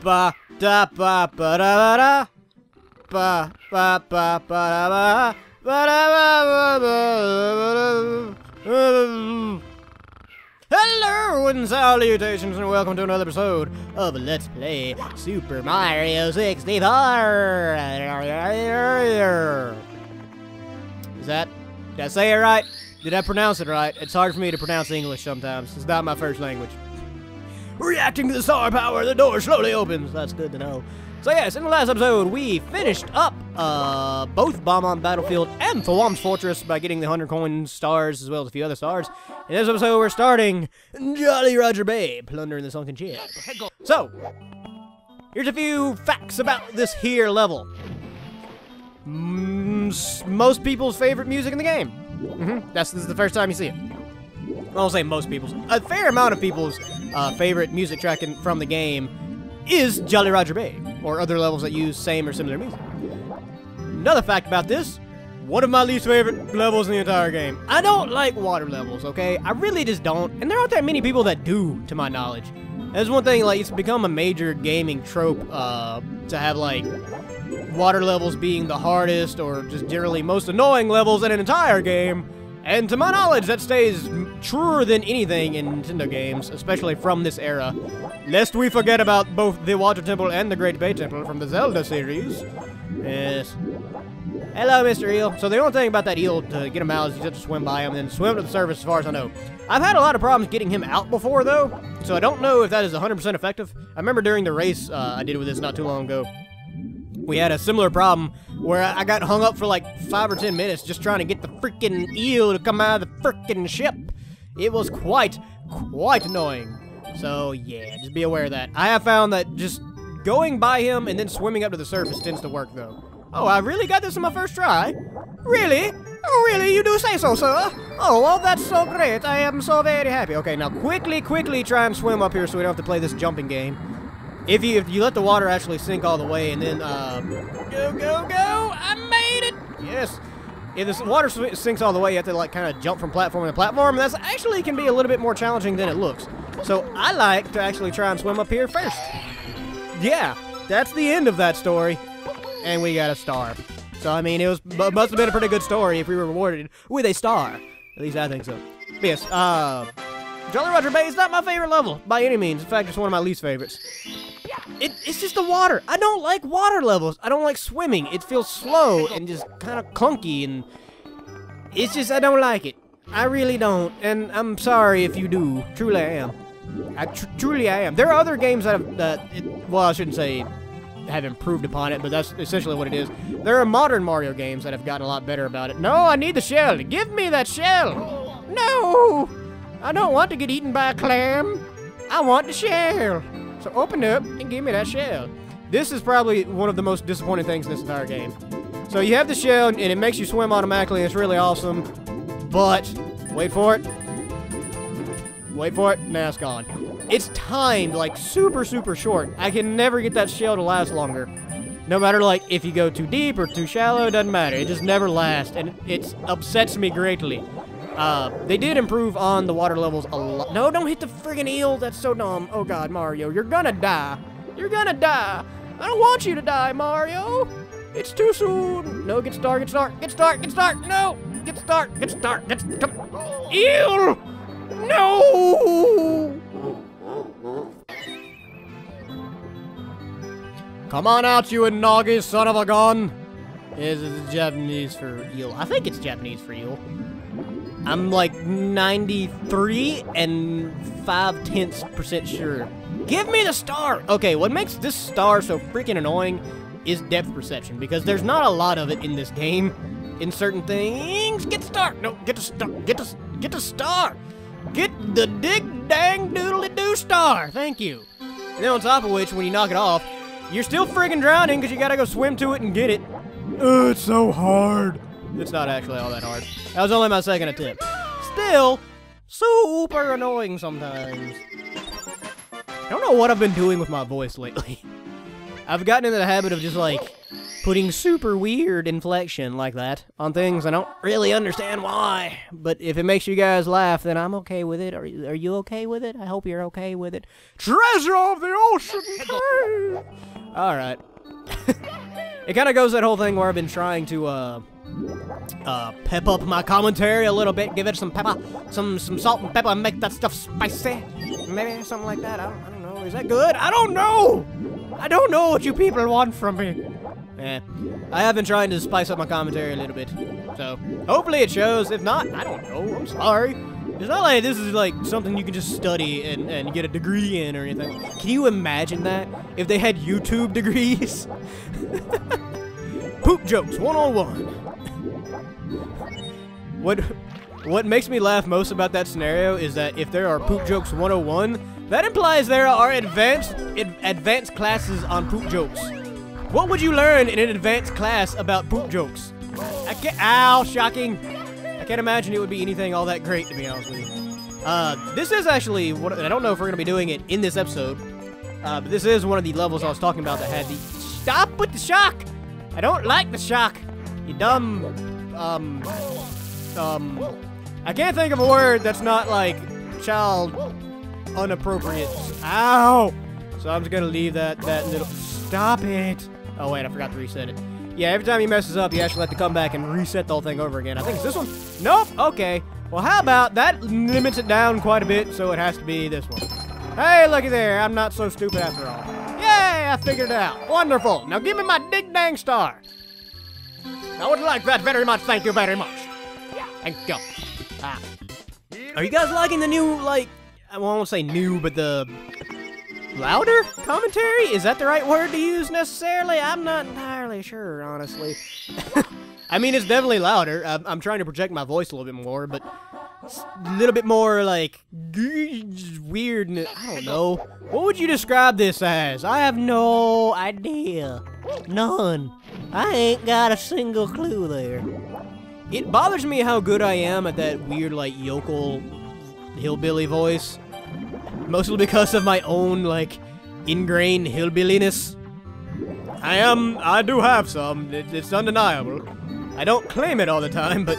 ba da ba ba da da ba ba ba ba da ba ba da ba. Hello and salutations and welcome to another episode of Let's Play Super Mario 64. Did I say it right? Did I pronounce it right? It's hard for me to pronounce English sometimes. It's not my first language. Reacting to the star power, the door slowly opens. That's good to know. So yes, in the last episode, we finished up both Bomb Battlefield and Thwomp's Fortress by getting the 100 coin stars as well as a few other stars. In this episode, we're starting Jolly Roger Bay, plundering the Sunken ship. So, here's a few facts about this here level. Most people's favorite music in the game. This is the first time you see it. I won't say most people's. A fair amount of people's favorite music track from the game is Jolly Roger Bay, or other levels that use same or similar music. Another fact about this, one of my least favorite levels in the entire game. I don't like water levels, okay? I really just don't, and there aren't that many people that do, to my knowledge. There's one thing, like, it's become a major gaming trope to have, like, water levels being the hardest or just generally most annoying levels in an entire game. And to my knowledge, that stays truer than anything in Nintendo games, especially from this era. Lest we forget about both the Water Temple and the Great Bay Temple from the Zelda series. Yes. Hello, Mr. Eel. So the only thing about that eel, to get him out, is you have to swim by him and then swim to the surface as far as I know. I've had a lot of problems getting him out before, though, so I don't know if that is 100% effective. I remember during the race I did with this not too long ago, we had a similar problem where I got hung up for like 5 or 10 minutes just trying to get the freaking eel to come out of the freaking ship. It was quite annoying. So yeah, just be aware of that. I have found that just going by him and then swimming up to the surface tends to work though. Oh, I really got this in my first try? Really? Oh really? You do say so, sir? Oh, well that's so great. I am so very happy. Okay, now quickly try and swim up here so we don't have to play this jumping game. If you let the water actually sink all the way and then, go, I made it! Yes. If the water sinks all the way, you have to, like, kind of jump from platform to platform, and that's actually can be a little bit more challenging than it looks. So, I like to actually try and swim up here first. Yeah, that's the end of that story. And we got a star. So, I mean, must have been a pretty good story if we were rewarded with a star. At least I think so. But yes, Jolly Roger Bay is not my favorite level, by any means. In fact, it's one of my least favorites. It's just the water. I don't like water levels. I don't like swimming. It feels slow and just kind of clunky, and it's just, I don't like it. I really don't, and I'm sorry if you do. Truly I am. Truly I am. There are other games that have, well, I shouldn't say have improved upon it, but that's essentially what it is. There are modern Mario games that have gotten a lot better about it. No, I need the shell. Give me that shell. No! I don't want to get eaten by a clam. I want the shell. So open up and give me that shell. This is probably one of the most disappointing things in this entire game. So you have the shell, and it makes you swim automatically, and it's really awesome. But, wait for it. Wait for it. Now it's gone. It's timed, like, super short. I can never get that shell to last longer. No matter, like, if you go too deep or too shallow, it doesn't matter. It just never lasts, and it upsets me greatly. They did improve on the water levels a lot. No, don't hit the friggin' eel. That's so dumb. Oh, God, Mario, you're gonna die. You're gonna die. I don't want you to die, Mario. It's too soon. No, get start. No, get start. Come. Eel! No! Come on out, you Inagi, son of a gun. Is it Japanese for eel? I think it's Japanese for eel. I'm like 93 and 0.5% sure. Give me the star! Okay, what makes this star so freaking annoying is depth perception, because there's not a lot of it in this game. In certain things, get the star! No, get the star! Get the star! Get the dig dang doodly doo star! Thank you. And then on top of which, when you knock it off, you're still friggin' drowning because you gotta go swim to it and get it. It's so hard. It's not actually all that hard. That was only my second attempt. Still, super annoying sometimes. I don't know what I've been doing with my voice lately. I've gotten into the habit of just, like, putting super weird inflection like that on things I don't really understand why. But if it makes you guys laugh, then I'm okay with it. Are you okay with it? I hope you're okay with it. Treasure of the ocean cave! Alright. It kind of goes that whole thing where I've been trying to, pep up my commentary a little bit, give it some pepper, some salt and pepper, and make that stuff spicy. Maybe something like that. I don't know. Is that good? I don't know! I don't know what you people want from me. Eh. I have been trying to spice up my commentary a little bit. So, hopefully it shows. If not, I don't know. I'm sorry. It's not like this is like something you can just study and get a degree in or anything. Can you imagine that? If they had YouTube degrees? Poop jokes 101. What makes me laugh most about that scenario is that if there are poop jokes 101, that implies there are advanced classes on poop jokes. What would you learn in an advanced class about poop jokes? Ow, shocking. I can't imagine it would be anything all that great, to be honest with you. This is actually, I don't know if we're going to be doing it in this episode, but this is one of the levels I was talking about that had the... Stop with the shock! I don't like the shock! You dumb, I can't think of a word that's not, like, child unappropriate. Ow! So I'm just going to leave that little... Stop it! Oh, wait, I forgot to reset it. Yeah, every time he messes up, you actually have to come back and reset the whole thing over again. I think it's this one. Nope, okay. Well, how about that limits it down quite a bit, so it has to be this one. Hey, looky there. I'm not so stupid after all. Yay, I figured it out. Wonderful. Now give me my dig-dang star. I would like that very much. Thank you very much. Thank you. Are you guys liking the new, like, I won't say new, but the... louder commentary? Is that the right word to use necessarily? I'm not entirely sure, honestly. I mean, it's definitely louder. I'm trying to project my voice a little bit more, but it's a little bit more, like, weird. I don't know. What would you describe this as? I have no idea. None. I ain't got a single clue there. It bothers me how good I am at that weird, like, yokel hillbilly voice. Mostly because of my own, like, ingrained hillbilliness. I do have some. It's undeniable. I don't claim it all the time, but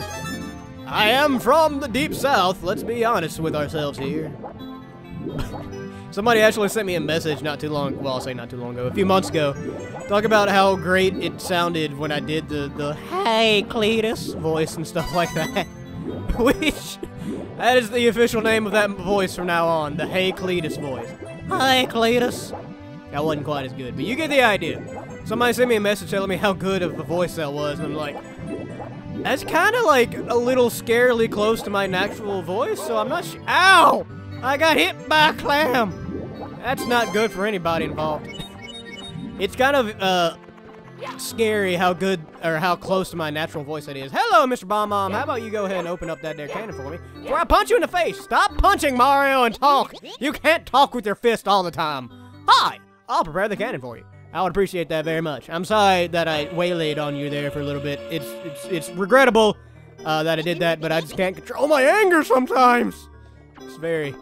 I am from the deep south. Let's be honest with ourselves here. Somebody actually sent me a message not too long, well, I'll say not too long ago, a few months ago, talk about how great it sounded when I did the "Hey, Cletus" voice and stuff like that. Which... that is the official name of that voice from now on, the Hey Cletus voice. Hi, Cletus. That wasn't quite as good, but you get the idea. Somebody sent me a message telling me how good of a voice that was, and I'm like, that's kind of like a little scarily close to my natural voice, so I'm not sure. Ow! I got hit by a clam. That's not good for anybody involved. It's kind of, scary how good, or how close to my natural voice that is. Hello, Mr. Bomb Mom. How about you go ahead and open up that there cannon for me before I punch you in the face? Stop punching, Mario, and talk. You can't talk with your fist all the time. Hi, I'll prepare the cannon for you. I would appreciate that very much. I'm sorry that I waylaid on you there for a little bit. It's regrettable that I did that, but I just can't control my anger sometimes. It's very,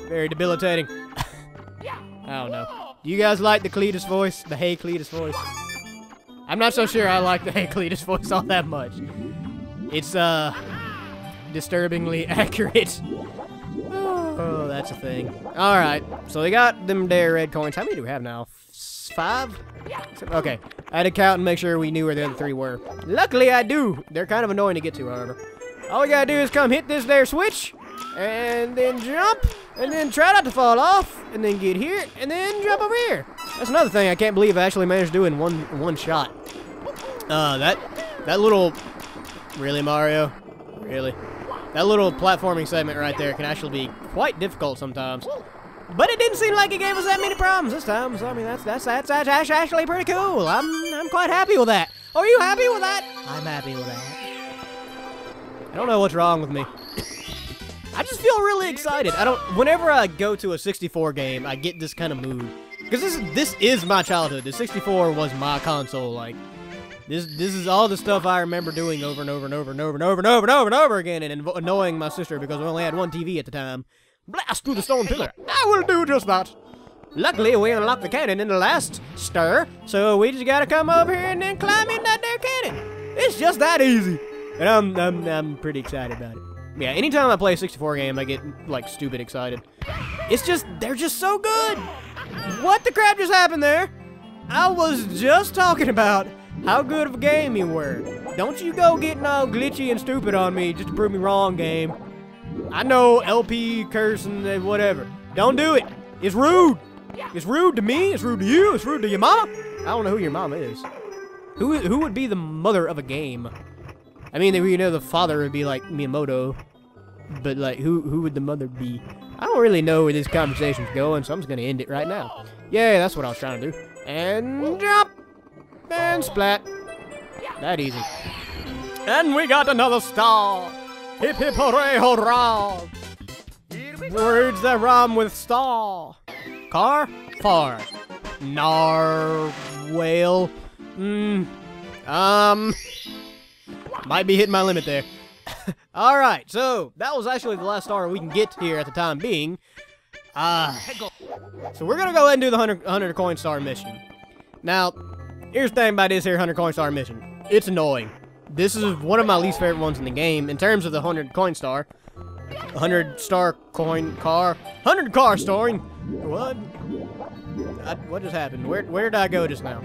very debilitating. I don't know. Do you guys like the Cletus voice? The Hey Cletus voice? I'm not so sure I like the Hey Cletus voice all that much. It's, disturbingly accurate. Oh, that's a thing. Alright, so we got them there red coins. How many do we have now? 5? Okay, I had to count and make sure we knew where the other 3 were. Luckily, I do. They're kind of annoying to get to, however. All we gotta do is come hit this there switch, and then jump, and then try not to fall off, and then get here, and then jump over here. That's another thing I can't believe I actually managed to do in one shot. That little... Really, Mario? Really? That little platforming segment right there can actually be quite difficult sometimes. But it didn't seem like it gave us that many problems this time, so I mean, that's actually pretty cool. I'm quite happy with that. Are you happy with that? I'm happy with that. I don't know what's wrong with me. I just feel really excited. Whenever I go to a 64 game, I get this kind of mood. Because this is my childhood. The 64 was my console. Like, this is all the stuff I remember doing over and over and over and over and over and over and over and over again, and annoying my sister because we only had one TV at the time. Blast through the stone pillar. I will do just that. Luckily, we unlocked the cannon in the last stir, so we just gotta come over here and then climb in that there cannon. It's just that easy. And I'm pretty excited about it. Yeah, anytime I play a 64 game, I get, like, stupid excited. It's just, they're just so good. What the crap just happened there? I was just talking about how good of a game you were. Don't you go getting all glitchy and stupid on me just to prove me wrong, game. I know LP, curse, and whatever. Don't do it. It's rude. It's rude to me. It's rude to you. It's rude to your mama. I don't know who your mama is. Who would be the mother of a game? I mean, you know, the father would be like Miyamoto, but like, who would the mother be? I don't really know where this conversation's going, so I'm just gonna end it right now. Yeah, that's what I was trying to do. And jump, and splat. That easy. And we got another star. Hip hip hooray hurrah! Words that rhyme with star. Car, far. Nar, whale. Might be hitting my limit there. Alright, so that was actually the last star we can get here at the time being. So we're gonna go ahead and do the 100 coin star mission. Now, here's the thing about this here 100 coin star mission. It's annoying. This is one of my least favorite ones in the game in terms of the 100 coin star. 100 star coin car. 100 car storing. What? What just happened? Where did I go just now?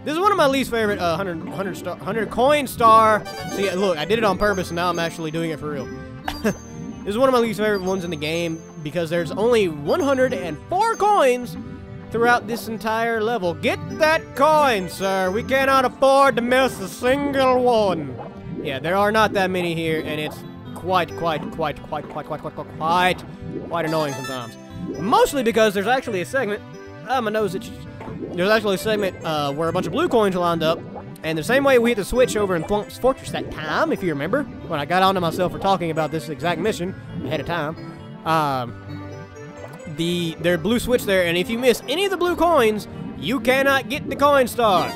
This is one of my least favorite 100 coin star. See, look, I did it on purpose, and now I'm actually doing it for real. This is one of my least favorite ones in the game because there's only 104 coins throughout this entire level. Get that coin, sir. We cannot afford to miss a single one. Yeah, there are not that many here, and it's quite annoying sometimes. Mostly because there's actually a segment. My nose itches. There's actually a segment where a bunch of blue coins are lined up, and the same way we hit the switch over in Thwomp's Fortress that time, if you remember, when I got onto myself for talking about this exact mission ahead of time, there's blue switch there, and if you miss any of the blue coins, you cannot get the coin star.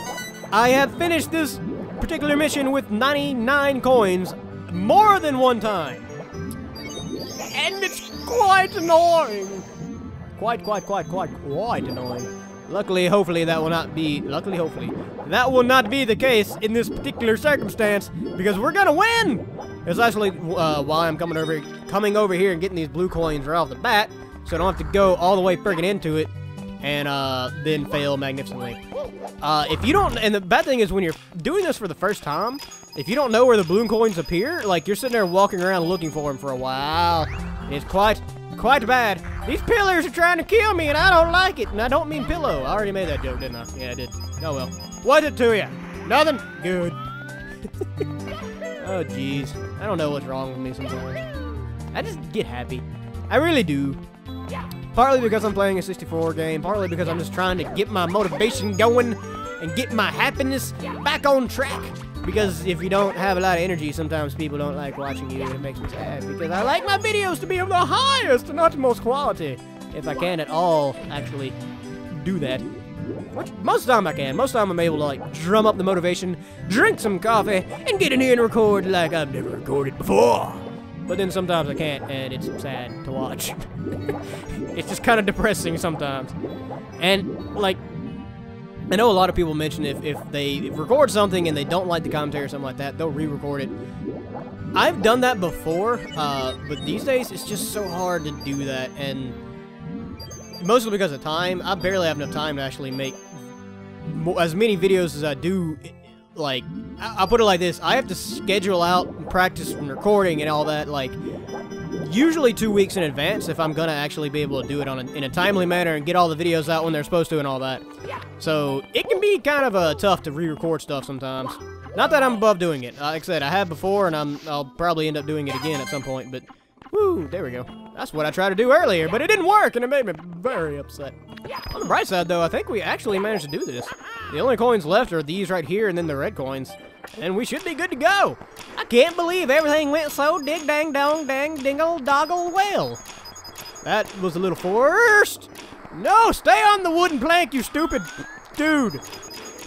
I have finished this particular mission with 99 coins more than one time, and it's quite annoying. Quite annoying. Luckily, hopefully, that will not be the case in this particular circumstance, because we're gonna win! It's actually why I'm coming over here and getting these blue coins right off the bat, so I don't have to go all the way friggin' into it and then fail magnificently. If you don't, and the bad thing is when you're doing this for the first time, if you don't know where the blue coins appear, like you're sitting there walking around looking for them for a while. It's quite bad. These pillars are trying to kill me, and I don't like it. And I don't mean pillow. I already made that joke, didn't I? Yeah, I did. Oh, well. What's it to you? Nothing? Good. Oh, jeez. I don't know what's wrong with me sometimes. I just get happy. I really do. Partly because I'm playing a 64 game. Partly because I'm just trying to get my motivation going and get my happiness back on track. Because if you don't have a lot of energy, sometimes people don't like watching you, and it makes me sad. Because I like my videos to be of the highest and utmost quality. If I can at all actually do that. Which most of the time I can. Most of the time I'm able to like drum up the motivation, drink some coffee, and get in here and record like I've never recorded before. But then sometimes I can't, and it's sad to watch. It's just kind of depressing sometimes. And like, I know a lot of people mention if they record something and they don't like the commentary or something like that, they'll re-record it. I've done that before, but these days it's just so hard to do that, and mostly because of time. I barely have enough time to actually make as many videos as I do. Like, I'll put it like this, I have to schedule out and practice and recording and all that, like, usually 2 weeks in advance if I'm gonna actually be able to do it in a timely manner and get all the videos out when they're supposed to and all that. So it can be kind of tough to re-record stuff sometimes. Not that I'm above doing it. Like I said, I have before, and I'll probably end up doing it again at some point, but woo, there we go. That's what I tried to do earlier, but it didn't work, and it made me very upset. On the bright side, though, I think we actually managed to do this. The only coins left are these right here and then the red coins. And we should be good to go. I can't believe everything went so dig-dang-dong-dang-dingle-doggle well. That was a little forced. No, stay on the wooden plank, you stupid dude.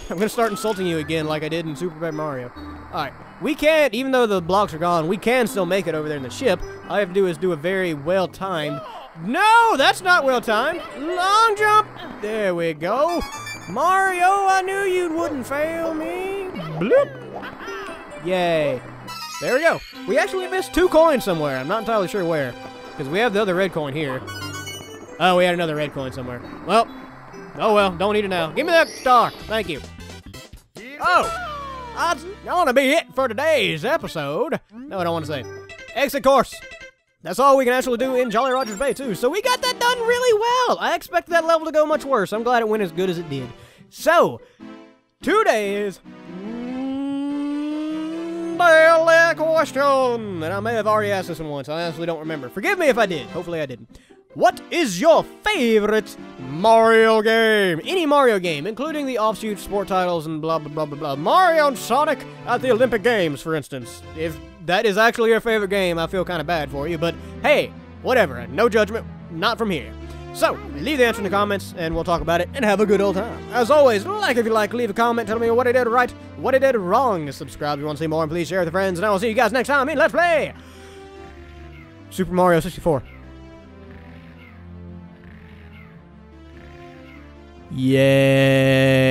I'm going to start insulting you again like I did in Super Paper Mario. Alright, we can't, even though the blocks are gone, we can still make it over there in the ship. All I have to do is do a very well-timed No, that's not well timed. Long jump. There we go. Mario, I knew you wouldn't fail me. Bloop. Yay. There we go. We actually missed 2 coins somewhere. I'm not entirely sure where. Because we have the other red coin here. Oh, we had another red coin somewhere. Well. Oh well, don't need it now. Give me that star. Thank you. Oh. That's gonna be it for today's episode. No, I don't want to say. Exit course. That's all we can actually do in Jolly Roger's Bay, too. So we got that done really well. I expected that level to go much worse. I'm glad it went as good as it did. So, today's daily question. And I may have already asked this one once. I honestly don't remember. Forgive me if I did. Hopefully I didn't. What is your favorite Mario game? Any Mario game, including the offshoot sport titles and blah, blah, blah, blah, blah. Mario and Sonic at the Olympic Games, for instance. If that is actually your favorite game, I feel kind of bad for you, but hey, whatever. No judgment, not from here. So, leave the answer in the comments, and we'll talk about it, and have a good old time. As always, like if you like, leave a comment, tell me what I did right, what I did wrong. Subscribe if you want to see more, and please share with your friends, and I will see you guys next time in Let's Play Super Mario 64. Yeah.